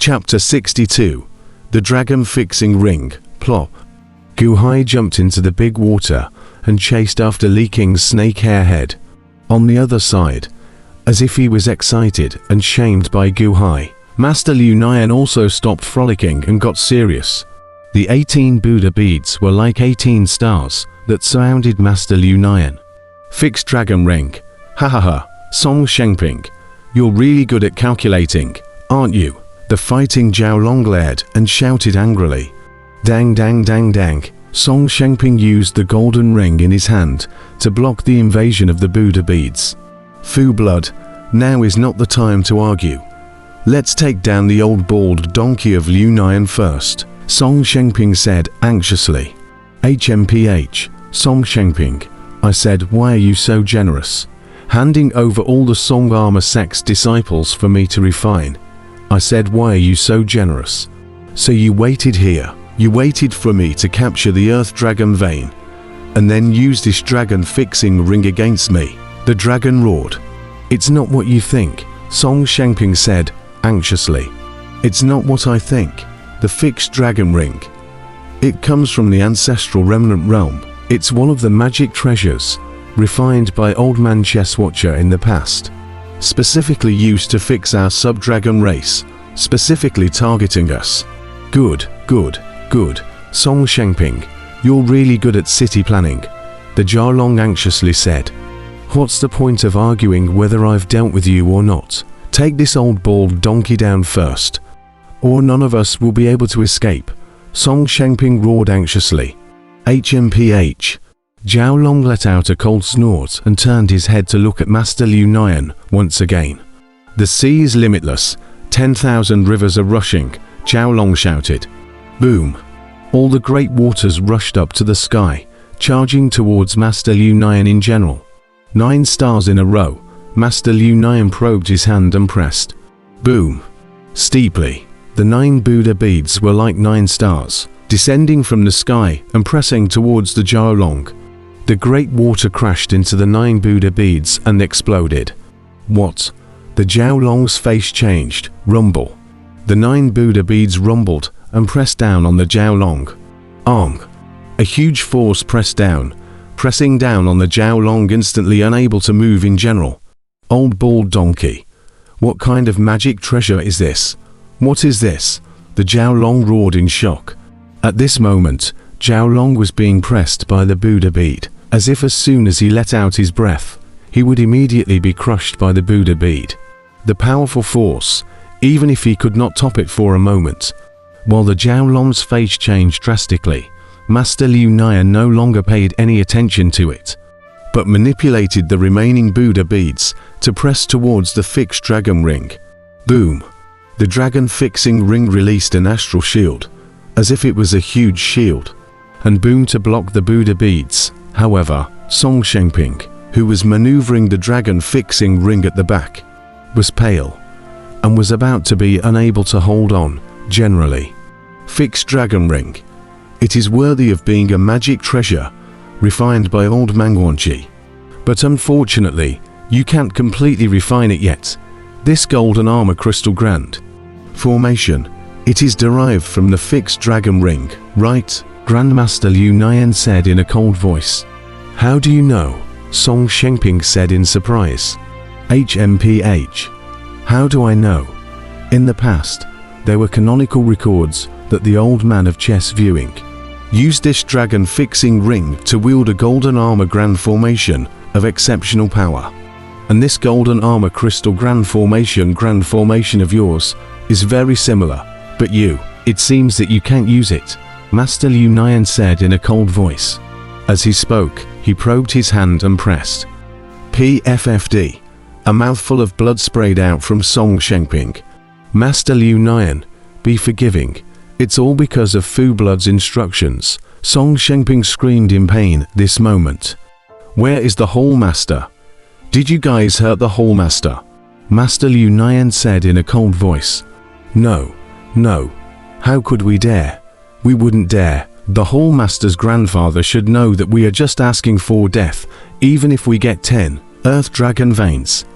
Chapter 62. The Dragon Fixing Ring. Plop. Guhai jumped into the big water and chased after Li Qing's snake hair head. On the other side, as if he was excited and shamed by Guhai, Master Liu Nian also stopped frolicking and got serious. The 18 Buddha beads were like 18 stars that surrounded Master Liu Nian. Fixed Dragon Ring. Ha ha ha, Song Shengping. You're really good at calculating, aren't you? The fighting Zhao Long glared and shouted angrily. Dang dang dang dang. Song Shengping used the golden ring in his hand to block the invasion of the Buddha beads. Fu blood, now is not the time to argue. Let's take down the old bald donkey of Liu Nian first, Song Shengping said anxiously. HMPH, Song Shengping, I said, why are you so generous? Handing over all the Song Armor sect's disciples for me to refine. I said, why are you so generous? So you waited here, you waited for me to capture the Earth Dragon vein, and then use this dragon fixing ring against me. The dragon roared. It's not what you think, Song Shengping said anxiously. It's not what I think. The fixed dragon ring. It comes from the ancestral remnant realm. It's one of the magic treasures, refined by Old Man Chess Watcher in the past. Specifically used to fix our sub-dragon race, specifically targeting us. Good, good, good, Song Shengping. You're really good at city planning, the Jialong anxiously said. What's the point of arguing whether I've dealt with you or not? Take this old bald donkey down first, or none of us will be able to escape, Song Shengping roared anxiously. HMPH. Zhao Long let out a cold snort and turned his head to look at Master Liu Nian once again. The sea is limitless, 10,000 rivers are rushing, Zhao Long shouted. Boom. All the great waters rushed up to the sky, charging towards Master Liu Nian in general. 9 stars in a row. Master Liu Nian probed his hand and pressed. Boom. Steeply. The 9 Buddha beads were like 9 stars, descending from the sky and pressing towards the Jialong. The great water crashed into the 9 Buddha beads and exploded. What? The Jialong's face changed. Rumble. The 9 Buddha beads rumbled and pressed down on the Jialong. Ong. A huge force pressed down, pressing down on the Jialong, instantly unable to move in general. Old bald donkey. What kind of magic treasure is this? What is this? The Jialong roared in shock. At this moment, Jialong was being pressed by the Buddha bead, as if as soon as he let out his breath, he would immediately be crushed by the Buddha bead. The powerful force, even if he could not top it for a moment. While the Jialong's face changed drastically, Master Liu Nian no longer paid any attention to it, but manipulated the remaining Buddha beads to press towards the fixed dragon ring. Boom. The dragon fixing ring released an astral shield, as if it was a huge shield, and boomed to block the Buddha beads. However, Song Shengping, who was maneuvering the dragon fixing ring at the back, was pale, and was about to be unable to hold on. Generally, fixed dragon ring. It is worthy of being a magic treasure, refined by Old Mangwanji. But unfortunately, you can't completely refine it yet. This golden armor crystal grand formation, it is derived from the fixed dragon ring, right? Grandmaster Liu Nian said in a cold voice. How do you know? Song Shengping said in surprise. HMPH. How do I know? In the past, there were canonical records that the old man of chess viewing used this dragon fixing ring to wield a golden armor grand formation of exceptional power. And this golden armor crystal grand formation of yours is very similar, but it seems that you can't use it, Master Liu Nian said in a cold voice. As he spoke, he probed his hand and pressed. PFFD. A mouthful of blood sprayed out from Song Shengping. Master Liu Nian, be forgiving. It's all because of Fu Blood's instructions, Song Shengping screamed in pain this moment. Where is the Hall Master? Did you guys hurt the Hall Master? Master Liu Nian said in a cold voice. No, no. How could we dare? We wouldn't dare. The Hall Master's grandfather should know that we are just asking for death, even if we get 10 Earth Dragon veins.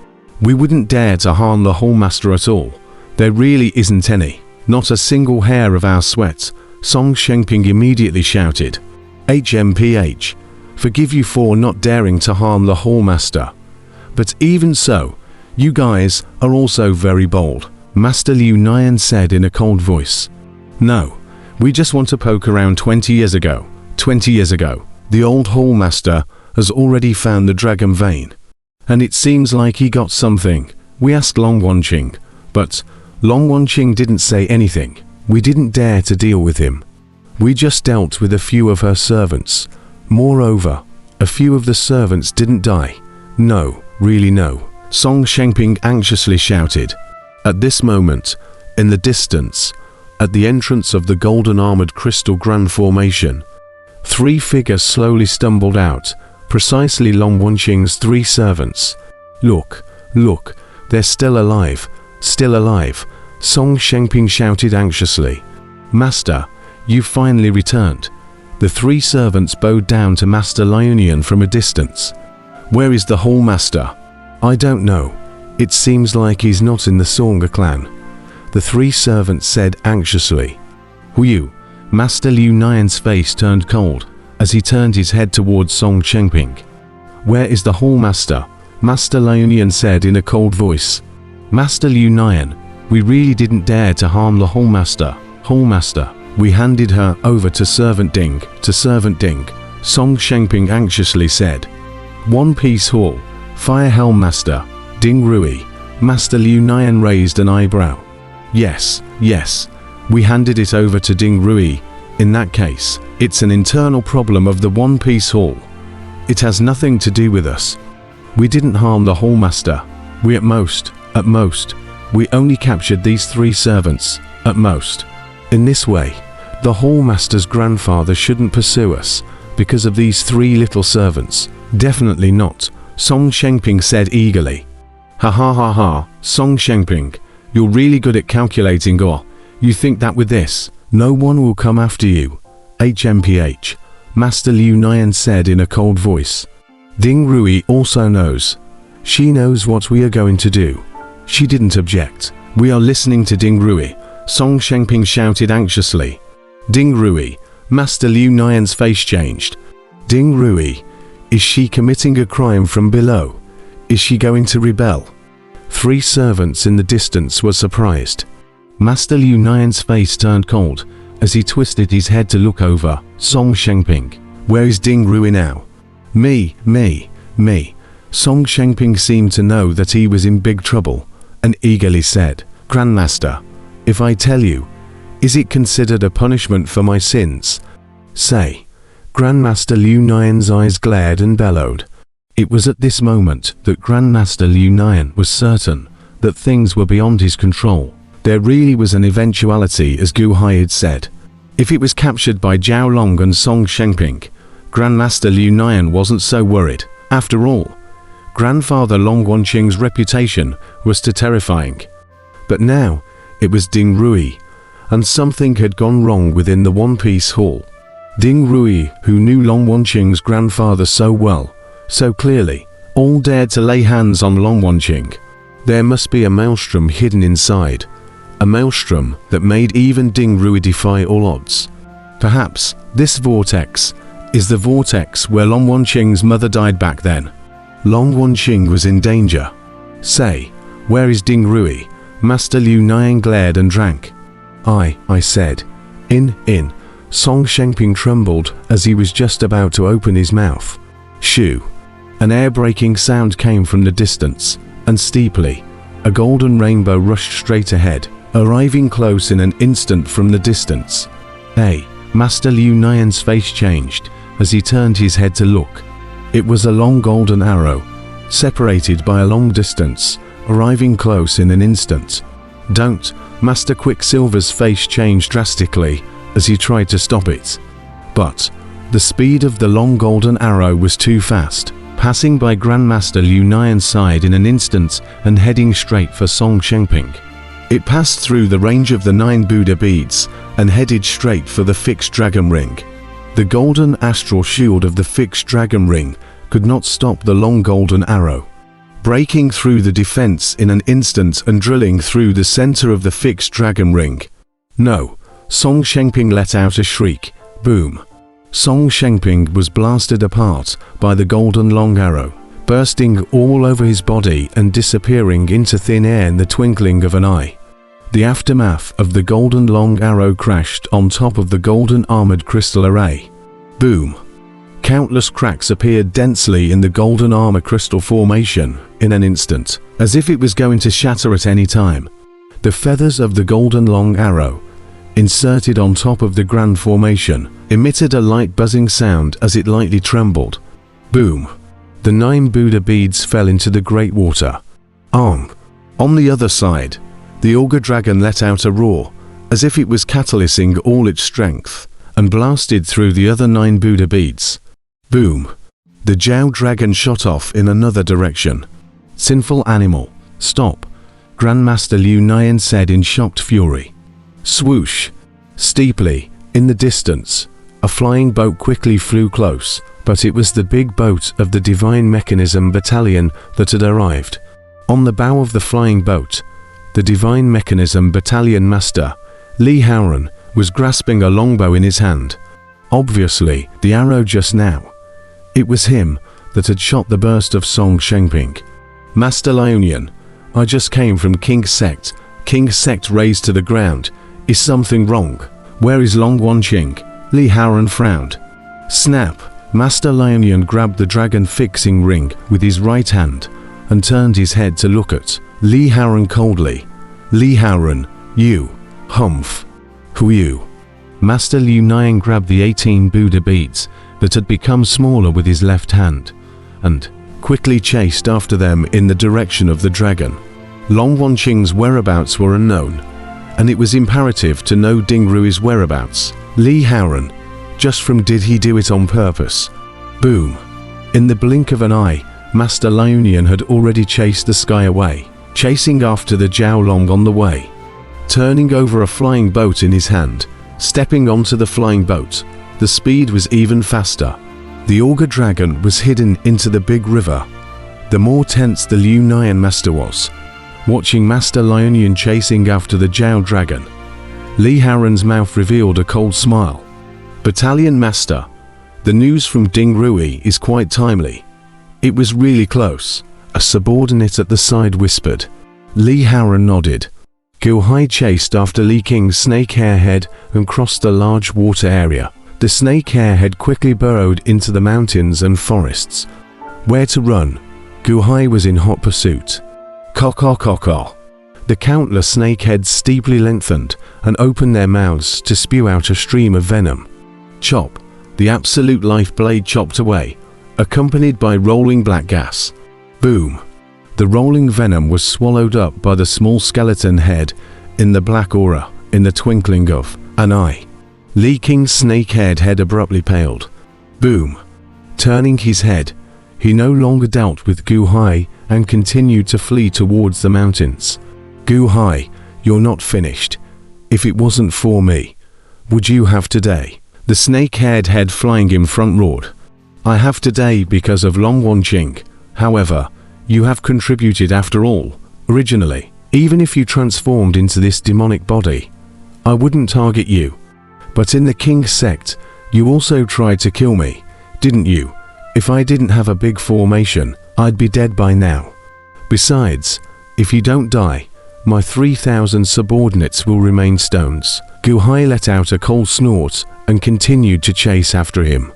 We wouldn't dare to harm the Hall Master at all. There really isn't any. Not a single hair of our sweat, Song Shengping immediately shouted. HMPH, forgive you for not daring to harm the Hallmaster. But even so, you guys are also very bold, Master Liu Nian said in a cold voice. No, we just want to poke around 20 years ago. 20 years ago, the old Hallmaster has already found the dragon vein. And it seems like he got something. We asked Long Wanqing, but Long Wanqing didn't say anything. We didn't dare to deal with him. We just dealt with a few of her servants. Moreover, a few of the servants didn't die. No, really no, Song Shengping anxiously shouted. At this moment, in the distance, at the entrance of the golden armored crystal grand formation, 3 figures slowly stumbled out, precisely Long Wanqing's 3 servants. Look, look, they're still alive, Song Shengping shouted anxiously. Master, you finally returned. The 3 servants bowed down to Master Liunian from a distance. Where is the Hallmaster? I don't know. It seems like he's not in the Songa clan. The 3 servants said anxiously. Hu, Master Liu Nian's face turned cold as he turned his head towards Song Shengping. Where is the Hallmaster? Master Liunian said in a cold voice. Master Liu Nian, we really didn't dare to harm the Hallmaster. Hallmaster, we handed her over to Servant Ding, Song Shengping anxiously said. One Piece Hall, Fire Helm Master, Ding Rui, Master Liu Nian raised an eyebrow. Yes, we handed it over to Ding Rui. In that case, it's an internal problem of the One Piece Hall. It has nothing to do with us. We didn't harm the Hallmaster. We at most, we only captured these 3 servants, at most. In this way, the Hallmaster's grandfather shouldn't pursue us because of these 3 little servants. Definitely not, Song Shengping said eagerly. Ha, Song Shengping, you're really good at calculating, or you think that with this, no one will come after you. HMPH, Master Liu Nian said in a cold voice. Ding Rui also knows. She knows what we are going to do. She didn't object. We are listening to Ding Rui, Song Shengping shouted anxiously. Ding Rui, Master Liu Nian's face changed. Ding Rui, is she committing a crime from below? Is she going to rebel? 3 servants in the distance were surprised. Master Liu Nian's face turned cold as he twisted his head to look over Song Shengping. Where is Ding Rui now? Me. Song Shengping seemed to know that he was in big trouble and eagerly said, Grandmaster, if I tell you, is it considered a punishment for my sins? Say. Grandmaster Liu Nian's eyes glared and bellowed. It was at this moment that Grandmaster Liu Nian was certain that things were beyond his control. There really was an eventuality, as Gu Hai had said. If it was captured by Zhao Long and Song Shengping, Grandmaster Liu Nian wasn't so worried. After all, Grandfather Long Wanqing's reputation was too terrifying. But now, it was Ding Rui, and something had gone wrong within the One Piece Hall. Ding Rui, who knew Long Wanqing's grandfather so well, so clearly, all dared to lay hands on Long Wanqing. There must be a maelstrom hidden inside, a maelstrom that made even Ding Rui defy all odds. Perhaps this vortex is the vortex where Long Wanqing's mother died back then. Long Wanqing was in danger. Say, where is Ding Rui? Master Liu Nian glared and drank. I said. In. Song Shengping trembled as he was just about to open his mouth. Shoo. An air-breaking sound came from the distance, and steeply, a golden rainbow rushed straight ahead, arriving close in an instant from the distance. Hey, Master Liu Nian's face changed as he turned his head to look. It was a long golden arrow, separated by a long distance, arriving close in an instant. Don't, Master Quicksilver's face changed drastically as he tried to stop it. But the speed of the long golden arrow was too fast, passing by Grandmaster Liu Nian's side in an instant and heading straight for Song Shengping. It passed through the range of the 9 Buddha beads and headed straight for the fixed dragon ring. The golden astral shield of the fixed dragon ring could not stop the long golden arrow. Breaking through the defense in an instant and drilling through the center of the fixed dragon ring, No, Song Shengping let out a shriek. Boom. Song Shengping was blasted apart by the golden long arrow, bursting all over his body and disappearing into thin air in the twinkling of an eye. The aftermath of the golden long arrow crashed on top of the golden armored crystal array. Boom. Countless cracks appeared densely in the golden armor crystal formation in an instant, as if it was going to shatter at any time. The feathers of the golden long arrow, inserted on top of the grand formation, emitted a light buzzing sound as it lightly trembled. Boom. The 9 Buddha beads fell into the great water. On the other side, the auger dragon let out a roar, as if it was catalyzing all its strength, and blasted through the other 9 Buddha beads. Boom. The Jiao dragon shot off in another direction. Sinful animal, stop, Grandmaster Liu Nian said in shocked fury. Swoosh. Steeply, in the distance, a flying boat quickly flew close, but it was the big boat of the Divine Mechanism Battalion that had arrived. On the bow of the flying boat, the Divine Mechanism Battalion Master, Li Haoran, was grasping a longbow in his hand. Obviously, the arrow just now. It was him that had shot the burst of Song Shengping. Master Lionian, I just came from King's Sect. King's Sect razed to the ground. Is something wrong? Where is Long Wanqing? Li Haoran frowned. Snap! Master Lionian grabbed the dragon fixing ring with his right hand and turned his head to look at Li Haoran coldly. Li Haoran, you, humph. Who you? Master Liu Nian grabbed the 18 Buddha beads that had become smaller with his left hand, and quickly chased after them in the direction of the dragon. Long Wanqing's whereabouts were unknown, and it was imperative to know Ding Rui's whereabouts. Li Haoran, just from did he do it on purpose? Boom. In the blink of an eye, Master Lionian had already chased the sky away, chasing after the Jiao Long on the way. Turning over a flying boat in his hand, stepping onto the flying boat, the speed was even faster. The auger dragon was hidden into the big river. The more tense the Liu Nian master was, watching Master Lionian chasing after the Jiao dragon. Li Haoran's mouth revealed a cold smile. Battalion Master, the news from Ding Rui is quite timely. It was really close, a subordinate at the side whispered. Li Haoran nodded. Gu Hai chased after Li King's snake hairhead and crossed the large water area. The snake hairhead quickly burrowed into the mountains and forests. Where to run? Gu Hai was in hot pursuit. Caw. The countless snakeheads steeply lengthened and opened their mouths to spew out a stream of venom. Chop. The absolute life blade chopped away, accompanied by rolling black gas. Boom. The rolling venom was swallowed up by the small skeleton head in the black aura in the twinkling of an eye. Li King's snake-haired head abruptly paled. Boom. Turning his head, he no longer dealt with Gu Hai and continued to flee towards the mountains. Gu Hai, you're not finished. If it wasn't for me, would you have today? The snake-haired head flying in front roared. I have today because of Long Wanqing. However, you have contributed after all. Originally, even if you transformed into this demonic body, I wouldn't target you. But in the King's Sect, you also tried to kill me, didn't you? If I didn't have a big formation, I'd be dead by now. Besides, if you don't die, my 3,000 subordinates will remain stones. Gu Hai let out a cold snort and continued to chase after him.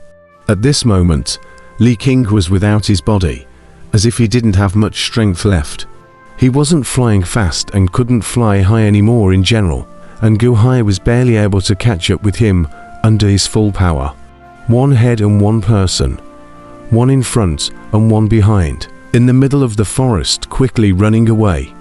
At this moment, Li King was without his body, as if he didn't have much strength left. He wasn't flying fast and couldn't fly high anymore in general, and Gu Hai was barely able to catch up with him under his full power. One head and one person, one in front and one behind, in the middle of the forest, quickly running away.